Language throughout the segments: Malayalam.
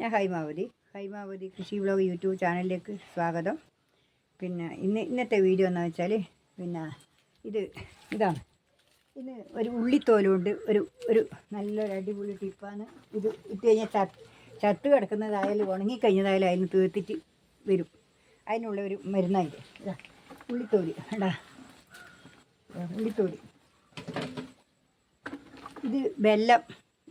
ഞാൻ ഹൈമാവതി കൃഷി വ്ലോഗ് യൂട്യൂബ് ചാനലിലേക്ക് സ്വാഗതം. പിന്നെ ഇന്നത്തെ വീഡിയോ എന്താണെന്ന് വെച്ചാൽ ഇതാണ്. ഇന്ന് ഒരു ഉള്ളിത്തോലുകൊണ്ട് ഒരു നല്ലൊരു അടിപൊളി ടിപ്പാണ്. ഇത് ഇട്ട് കഴിഞ്ഞാൽ ചത്ത് കിടക്കുന്നതായാലും ഉണങ്ങിക്കഴിഞ്ഞതായാലും അതിന് തീർത്തിട്ട് വരും. അതിനുള്ള ഒരു മരുന്നായിട്ട് ഇതാ ഉള്ളിത്തോല്. കണ്ടാ ഉള്ളിത്തോല്. ഇത്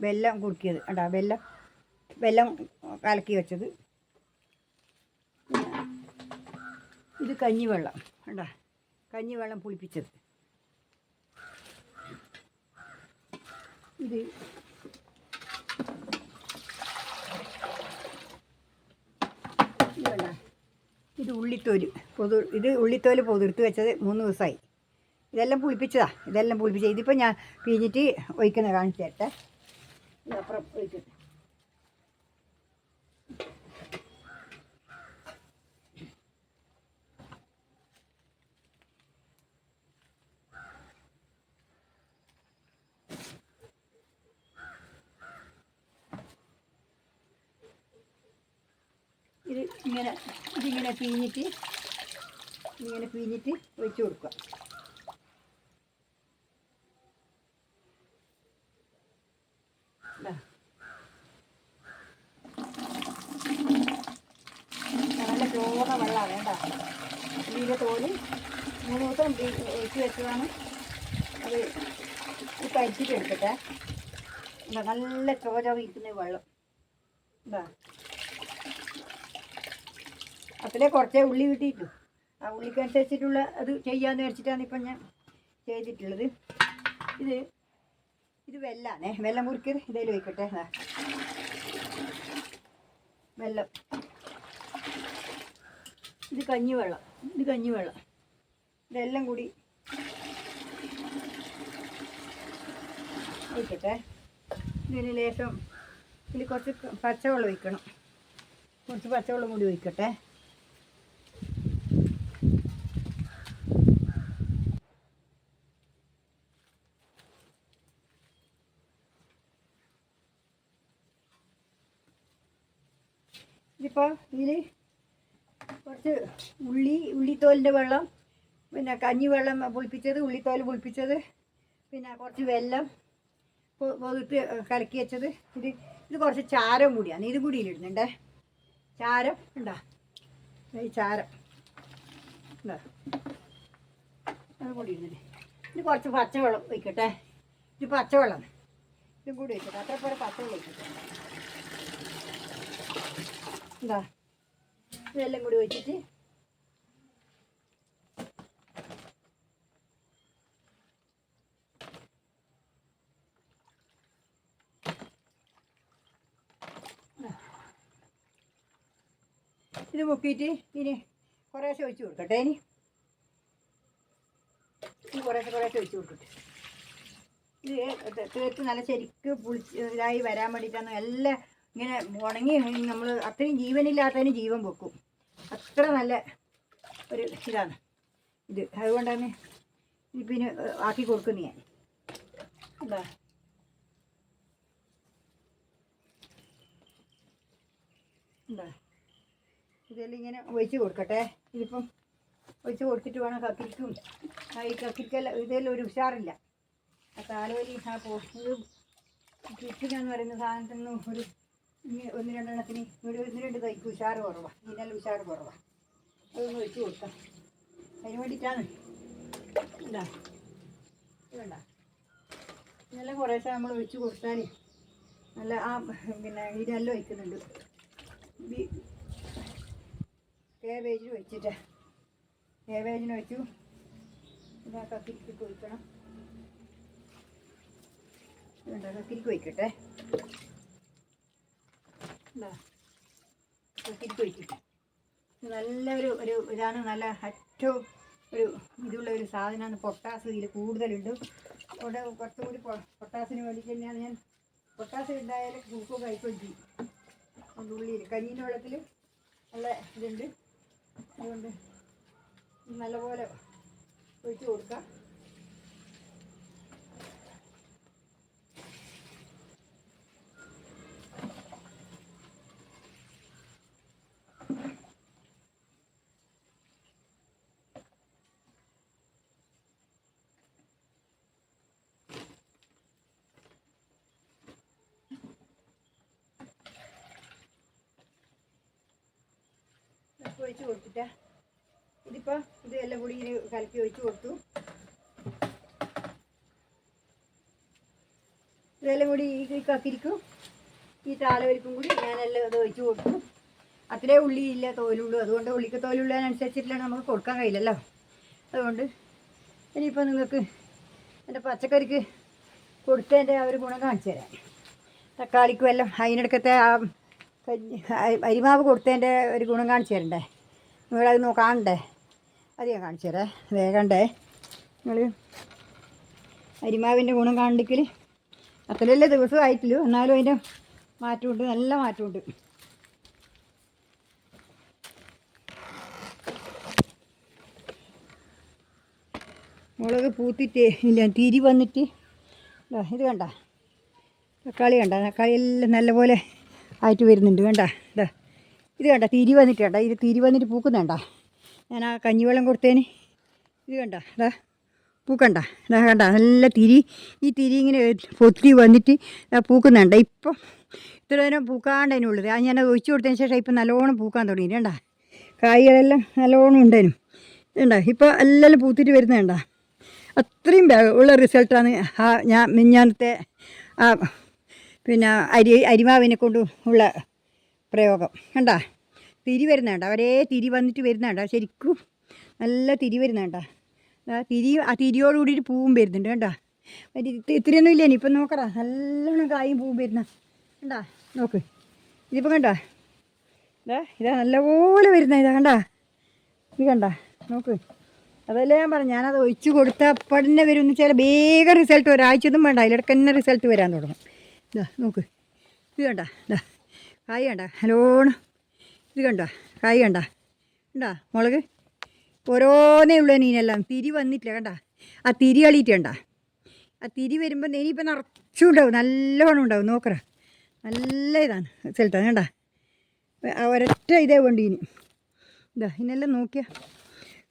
വെല്ലം കുറുക്കിയത്. കണ്ടാ വെല്ലം കലക്കി വെച്ചത്. ഇത് കഞ്ഞിവെള്ളം. കണ്ടാ കഞ്ഞിവെള്ളം പുളിപ്പിച്ചത്. ഇത് ഇത് ഉള്ളിത്തോല് ഉള്ളിത്തോല് പൊതിർത്ത് വെച്ചത് 3 ദിവസമായി. ഇതെല്ലാം പുളിപ്പിച്ച ഇതിപ്പോൾ ഞാൻ പിഴിഞ്ഞിട്ട് ഒഴിക്കുന്ന കാണിച്ചു തരട്ടെ. ഇതപ്പുറം ഒഴിക്കട്ടെ. ഇതിങ്ങനെ പിഴിഞ്ഞിട്ട് ഒഴിച്ച് കൊടുക്കുക. നല്ല ചോറ വെള്ളമാണ് വേണ്ട. ഇതിൻ്റെ തോല് 3 ദിവസം ഒഴിച്ച് വെച്ചതാണ്. അത് കരിച്ചിട്ട് എടുക്കട്ടെ. നല്ല ചോരവിരിക്കുന്ന വെള്ളം. അത്രേ കുറച്ചേ ഉള്ളി കിട്ടിയിട്ടു. ആ ഉള്ളിക്കനുസരിച്ചിട്ടുള്ള അത് ചെയ്യാമെന്ന് വെച്ചിട്ടാണ് ഇപ്പം ഞാൻ ചെയ്തിട്ടുള്ളത്. ഇത് വെല്ലം കുറുക്കിയത് ഇതേലും വയ്ക്കട്ടെ. വെല്ലം. ഇത് കഞ്ഞിവെള്ളം. ഇതെല്ലാം കൂടി ഒഴിക്കട്ടെ. ഇതിന് ലേശം ഇതിൽ കുറച്ച് പച്ചവെള്ളം ഒഴിക്കണം. കുറച്ച് പച്ചവെള്ളം കൂടി ഒഴിക്കട്ടെ. ഇതിപ്പോൾ ഇതിൽ കുറച്ച് ഉള്ളിത്തോലിൻ്റെ വെള്ളം, പിന്നെ കഞ്ഞിവെള്ളം പുളിപ്പിച്ചത്, ഉള്ളിത്തോൽ പുളിപ്പിച്ചത്, പിന്നെ കുറച്ച് വെല്ലം പൊതിർത്ത് കലക്കി വെച്ചത്. ഇത് കുറച്ച് ചാരം കൂടിയാണ്. ഇതും കൂടി ഇടുന്നുണ്ടേ. ചാരം ഉണ്ടോ? ഈ ചാരം ഉണ്ടോ? അത് കൂടി ഇടുന്നുണ്ട്. ഇത് കുറച്ച് പച്ചവെള്ളം ഒഴിക്കട്ടെ. ഇത് പച്ചവെള്ളം ഇതും കൂടി ഒഴിക്കട്ടെ. അത്ര പോലെ പച്ചവെള്ളം ഒഴിക്കട്ടെ. എന്താ ഇതെല്ലാം കൂടി ഒഴിച്ചിട്ട് ഇത് മുക്കിയിട്ട് ഇനി കുറേശ്ശെ ഒഴിച്ച് കൊടുക്കട്ടെ. ഇനി കുറേശ്ശെ ഒഴിച്ച് കൊടുക്കട്ടെ. ഇത് തീർത്ത് നല്ല ശരിക്ക് ഇതായി വരാൻ വേണ്ടിയിട്ടാണ്. എല്ലാം ഇങ്ങനെ ഉണങ്ങി നമ്മൾ അത്രയും ജീവനില്ലാത്തതിന് ജീവൻ വെക്കും. അത്ര നല്ല ഒരു ഇതാണ് ഇത്. അതുകൊണ്ടാണ് പിന്നെ ആക്കി കൊടുക്കുന്നത് ഞാൻ. എന്താ ഇതെല്ലാം ഇങ്ങനെ ഒഴിച്ച് കൊടുക്കട്ടെ. ഇതിപ്പം ഒഴിച്ച് കൊടുത്തിട്ട് വേണം കക്കിരിക്കും. ഈ കക്കിരിക്കെല്ലാം ഇതെല്ലാം ഒരു ഉഷാറില്ല. ആ താലോലി കിറ്റിനെന്ന് പറയുന്ന സാധനത്തിന് ഒരു 1-2 എണ്ണത്തിന് 1-2 കൈക്ക് ഉഷാറ് കുറവാണ്. ഇതിനെല്ലാം ഉഷാറ് കുറവാണ്. അതൊന്ന് ഒഴിച്ച് കൊടുക്കാം. അതിന് വേണ്ടിയിട്ടാണ്. ഇതാ വേണ്ട ഇതെല്ലാം കുറേശ്ശെ നമ്മൾ ഒഴിച്ച് കൊടുത്താൽ നല്ല പിന്നെ ഇതെല്ലാം ഒഴിക്കുന്നുണ്ട്. കേബേജിന് ഒഴിച്ചിട്ട് കേബേജിന് ഒഴിച്ചു. ഇതാ കക്കിരിക്ക് ഒഴിക്കണം. വേണ്ട കക്കിരിക്ക് ഒഴിക്കട്ടെ. കക്കിരിക്ക് ഒഴിക്കട്ടെ. നല്ലൊരു ഇതാണ്. നല്ല ഏറ്റവും ഇതുള്ള ഒരു സാധനമാണ്. പൊട്ടാസ് ഇതിൽ കൂടുതലുണ്ട്. അവിടെ കുറച്ചുകൂടി പൊട്ടാസിന് വേണ്ടിയിട്ട് തന്നെയാണ് ഞാൻ പൊട്ടാസ് ഉണ്ടായാലും കുറുക്കോ കഴിക്കുകയും ചെയ്യും. അതുകൊണ്ട് ഉള്ളിയിൽ കഞ്ഞീൻ്റെ വെള്ളത്തിൽ നല്ല ഇതുണ്ട്. അതുകൊണ്ട് നല്ലപോലെ ഒഴിച്ച് കൊടുക്കാം. ഒഴിച്ച് കൊടുത്തിട്ടാ. ഇതിപ്പോൾ ഇത് എല്ലാം കൂടി ഇങ്ങനെ കലക്കി ഒഴിച്ച് കൊടുത്തു. ഇതെല്ലാം കൂടി ഈ കക്കിരിക്കും ഈ താളവരിക്കും കൂടി ഞാനെല്ലാം അത് ഒഴിച്ച് കൊടുത്തു. അത്രേ ഉള്ളി ഇല്ല, തോലുള്ളൂ. അതുകൊണ്ട് ഉള്ളിക്ക് തോലുള്ളതിനനുസരിച്ചിട്ടാണ് നമുക്ക് കൊടുക്കാൻ കഴിയില്ലല്ലോ. അതുകൊണ്ട് ഇനിയിപ്പോൾ നിങ്ങൾക്ക് എൻ്റെ പച്ചക്കറിക്ക് കൊടുത്തതിൻ്റെ ആ ഒരു ഗുണം കാണിച്ചു തരാം. തക്കാളിക്കും എല്ലാം അതിനിടക്കത്തെ ആ അരിമാവ് കൊടുത്തതിൻ്റെ ഒരു ഗുണം കാണിച്ചു തരണ്ടേ? നിങ്ങളത് കാണണ്ടേ? അത് ഞാൻ കാണിച്ചു തരാം. വേഗണ്ടേ നിങ്ങൾ അരിമാവിൻ്റെ ഗുണം കാണണ്ടെങ്കിൽ അത്രയല്ലേ ദിവസമായിട്ടില്ലൂ, എന്നാലും അതിൻ്റെ മാറ്റമുണ്ട്, നല്ല മാറ്റമുണ്ട്. മുളക് പൂത്തിട്ട് ഇല്ല, തിരി വന്നിട്ട് ഇത് കണ്ട തക്കാളി കണ്ട, തക്കാളി എല്ലാം നല്ലപോലെ ആയിട്ട് വരുന്നുണ്ട്. കണ്ട ഇതാ ഇത് കണ്ട തിരി വന്നിട്ട് കണ്ട, ഇത് തിരി വന്നിട്ട് പൂക്കുന്നുണ്ട. ഞാൻ ആ കഞ്ഞിവെള്ളം കൊടുത്തതിന് ഇത് കണ്ട ഇതാ പൂക്കണ്ട, ഇതാ കണ്ട നല്ല തിരി. ഈ തിരി ഇങ്ങനെ പൊത്തി വന്നിട്ട് പൂക്കുന്നുണ്ട്. ഇപ്പം ഇത്ര നേരം പൂക്കാണ്ടതിനുള്ളത് അത് ഞാൻ ഒഴിച്ചു കൊടുത്തതിന് ശേഷം ഇപ്പം നല്ലോണം പൂക്കാൻ തുടങ്ങി. കണ്ട കായ്കളെല്ലാം നല്ലോണം ഉണ്ടേനും. ഇതുണ്ട ഇപ്പോൾ എല്ലാം പൂത്തിട്ട് വരുന്നുണ്ട. അത്രയും ഉള്ള റിസൾട്ടാണ് ഞാൻ മിഞ്ഞാന്നത്തെ പിന്നെ അരിമാവിനെ കൊണ്ട് ഉള്ള പ്രയോഗം. കണ്ട തിരി വരുന്നുണ്ട, ഒരേ തിരി വന്നിട്ട് വരുന്നുണ്ട. ശരിക്കും നല്ല തിരി വരുന്നുണ്ട. ആ തിരിയോട് കൂടിയിട്ട് പൂവും വരുന്നുണ്ട്. കണ്ട ഇത്രയൊന്നും ഇല്ല. ഇനിയിപ്പം നോക്കടാ, നല്ലോണം കായും പൂവും വരുന്ന കണ്ട. നോക്ക് ഇതിപ്പോൾ കണ്ട ഇതാ നല്ലപോലെ വരുന്ന ഇതാ കണ്ട. ഇത് കണ്ട നോക്ക്. അതല്ലേ ഞാൻ പറഞ്ഞു, ഞാനത് ഒഴിച്ച് കൊടുത്താൽ അപ്പം തന്നെ വരുമെന്ന് വെച്ചാൽ വേഗം റിസൾട്ട് ഒരാഴ്ചയൊന്നും വേണ്ട, അതിലിടക്ക് തന്നെ റിസൾട്ട് വരാൻ തുടങ്ങും. ഇതാ നോക്ക് ഇത് കണ്ട, ഇതാ കായ് കണ്ട നല്ലോണം. ഇത് കണ്ട കായ് കണ്ട, കണ്ടാ മുളക് ഓരോന്നേ ഉള്ളൂ. നീനെല്ലാം തിരി വന്നിട്ടില്ല കണ്ട, ആ തിരി കളിയിട്ട് കണ്ട. ആ തിരി വരുമ്പോൾ ഇനിയിപ്പോൾ നിറച്ചും ഉണ്ടാവും, നല്ലോണം ഉണ്ടാവും. നോക്കറ നല്ല ഇതാണ് റിസൾട്ടാണ്. കണ്ട ഒരൊറ്റ ഇതേ വേണ്ടി ഇനി. ഇതാ ഇതിനെല്ലാം നോക്കിയാൽ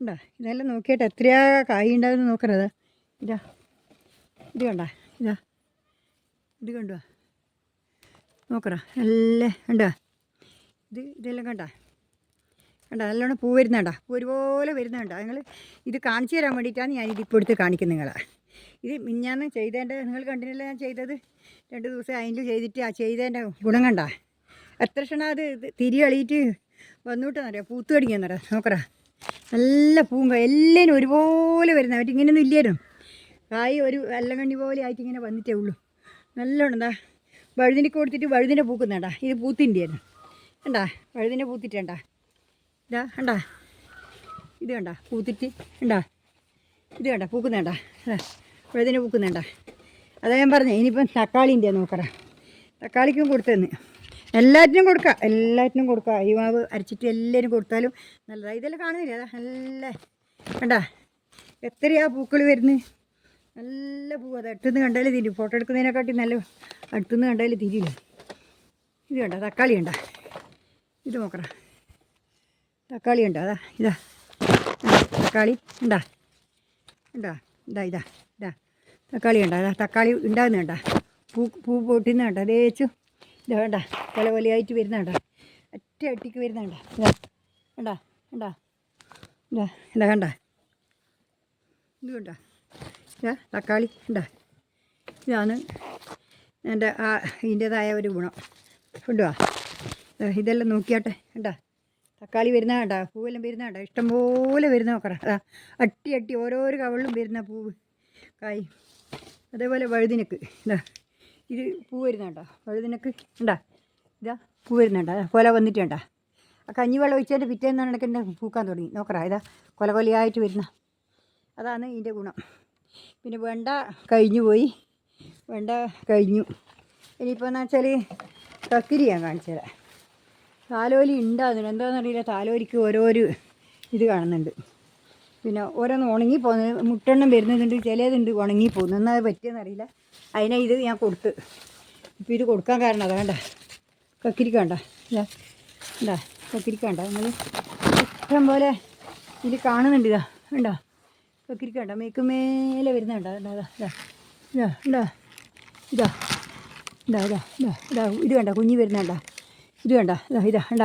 ഉണ്ടാ, ഇതെല്ലാം നോക്കിയിട്ട് എത്രയാ കായ് ഉണ്ടാകുമെന്ന് നോക്കരുത്. ഇതാ ഇത് കണ്ട, ഇതാ ഇത് കണ്ടോ നോക്കറ നല്ല കണ്ടോ. ഇതെല്ലാം കണ്ട നല്ലോണം പൂ വരുന്നുണ്ട, പൂ ഒരുപോലെ വരുന്നുണ്ട. നിങ്ങൾ ഇത് കാണിച്ചു തരാൻ വേണ്ടിയിട്ടാണ് ഞാനിതിപ്പോൾ എടുത്ത് കാണിക്കുന്നത് നിങ്ങളെ. ഇത് മിഞ്ഞാന്ന് ചെയ്തതിൻ്റെ നിങ്ങൾ കണ്ടില്ല, ഞാൻ ചെയ്തത് 2 ദിവസം അതിൽ ചെയ്തിട്ട് ആ ചെയ്തതിൻ്റെ ഗുണം കണ്ട. എത്ര ക്ഷണം അത് തിരി കളിയിട്ട് വന്നുവിട്ടെന്നറിയാം, പൂത്ത് കടിക്കാന്നറിയാം. നോക്കറ നല്ല പൂവും എല്ലാവരും ഒരുപോലെ വരുന്ന അവർക്ക് ഇങ്ങനെയൊന്നും ഇല്ലായിരുന്നു. കായ് ഒരു വെള്ളക്കണ്ണി പോലെ ആയിട്ട് ഇങ്ങനെ വന്നിട്ടേ ഉള്ളൂ. നല്ലോണം എന്താ വഴുതിനിക്ക് കൊടുത്തിട്ട് വഴുതിനെ പൂക്കുന്നുണ്ടാ. ഇത് പൂത്തിൻ്റെയായിരുന്നു കണ്ടാ, വഴുതിനെ പൂത്തിട്ടുണ്ടാ. ഇതാ കണ്ടാ, ഇത് കണ്ട പൂത്തിട്ട് കണ്ടാ, ഇത് കണ്ട പൂക്കുന്നുണ്ടാ. അതാ വഴുതിനെ പൂക്കുന്നുണ്ടാ. അതാ ഞാൻ പറഞ്ഞേ. ഇനിയിപ്പം തക്കാളിൻ്റെ നോക്കറ, തക്കാളിക്കും കൊടുത്തെന്ന് എല്ലാറ്റിനും കൊടുക്കാം, എല്ലാറ്റിനും കൊടുക്കാം. ഈ മാവ് അരച്ചിട്ട് എല്ലാവരും കൊടുത്താലും നല്ലതാണ്. ഇതെല്ലാം കാണുന്നില്ല, അതാ നല്ല കണ്ടാ എത്രയാ പൂക്കൾ വരുന്നത്. നല്ല പൂവ്, അത് അടുത്തുനിന്ന് കണ്ടാലും തിരിയും. ഫോട്ടോ എടുക്കുന്നതിനെക്കാട്ടി നല്ല അടുത്തുനിന്ന് കണ്ടാലും തിരിയില്ല. ഇത് കണ്ട തക്കാളി ഉണ്ട, ഇത് നോക്കറ തക്കാളി ഉണ്ടോ. അതാ ഇതാ തക്കാളി ഉണ്ടാ, ഉണ്ടാ ഇതാ ഇതാ ഇതാ തക്കാളി ഉണ്ടോ. അതാ തക്കാളി ഉണ്ടാകുന്നുണ്ട, പൂ പൊട്ടുന്നുണ്ട. തേച്ചു ഇതാ വേണ്ട പല പോലെയായിട്ട് വരുന്നുണ്ട, ഒറ്റ അട്ടിക്ക് വരുന്നുണ്ട. ഇതാ കണ്ടാ കണ്ടാ ഇതാ ഇതാ കണ്ട ഇത് കണ്ട ഇതാ തക്കാളി ഉണ്ടാ. ഇതാണ് എൻ്റെ ആ ഇതിൻ്റേതായ ഒരു ഗുണം. കൊണ്ടുവാ ഇതെല്ലാം നോക്കിയാട്ടെ. കണ്ടാ തക്കാളി വരുന്ന കണ്ട, പൂവെല്ലാം വരുന്ന കണ്ട, ഇഷ്ടംപോലെ വരുന്ന നോക്കറ. അതാ അട്ടി അട്ടി ഓരോരോ കവളിലും വരുന്ന പൂവ് കായ്. അതേപോലെ വഴുതിനക്ക് ഇതാ ഇത് പൂ വരുന്നുണ്ടോ, വഴുതിനക്ക് ഉണ്ടാ. ഇതാ പൂ വരുന്നുണ്ട്, കൊല വന്നിട്ടുണ്ടാ. ആ കഞ്ഞിവെള്ളം ഒഴിച്ചതിൻ്റെ പിറ്റേന്ന് കണക്ക് തന്നെ പൂക്കാൻ തുടങ്ങി. നോക്കറ ഇതാ കൊല കൊലയായിട്ട് വരുന്ന, അതാണ് ഇതിൻ്റെ ഗുണം. പിന്നെ വെണ്ട കഴിഞ്ഞു പോയി, വെണ്ട കഴിഞ്ഞു. ഇനിയിപ്പോൾ എന്ന് വെച്ചാൽ കക്കിരി ഞാൻ കാണിച്ചു തരാം. താലോലി ഉണ്ടാകുന്നുണ്ട്, എന്താണെന്നറിയില്ല. താലോലിക്ക് ഓരോരു ഇത് കാണുന്നുണ്ട്. പിന്നെ ഓരോന്ന് ഉണങ്ങി പോകുന്നത്, മുട്ടെണ്ണം വരുന്നതുണ്ട്, ചിലതുണ്ട് ഉണങ്ങി പോകുന്നു. എന്നാൽ അത് പറ്റിയെന്നറിയില്ല. അതിനെ ഇത് ഞാൻ കൊടുത്ത്. ഇപ്പോൾ ഇത് കൊടുക്കാൻ കാരണം അതാ കണ്ട കക്കിരിക്ക കണ്ട, എന്താ കക്കിരിക്ക കണ്ട. നമ്മൾ ഇഷ്ടം പോലെ ഇതിൽ കാണുന്നുണ്ട്. ഇതാ ഉണ്ടോ കക്കിരിക്ക കണ്ട, മേക്കുമേലെ വരുന്നുണ്ടോ. ഇതാ ഇതാ ഇതാ ഉണ്ടോ, ഇതാ ഇതാ ഇതാ ഇതാ ഇതാ ഇത് കണ്ട കുഞ്ഞി വരുന്നുണ്ടോ. ഇത് കണ്ട ഇതാ ഇതാ കണ്ട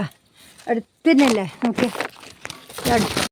അടുത്ത് തന്നെയല്ലേ നോക്കിയാൽ ചാടി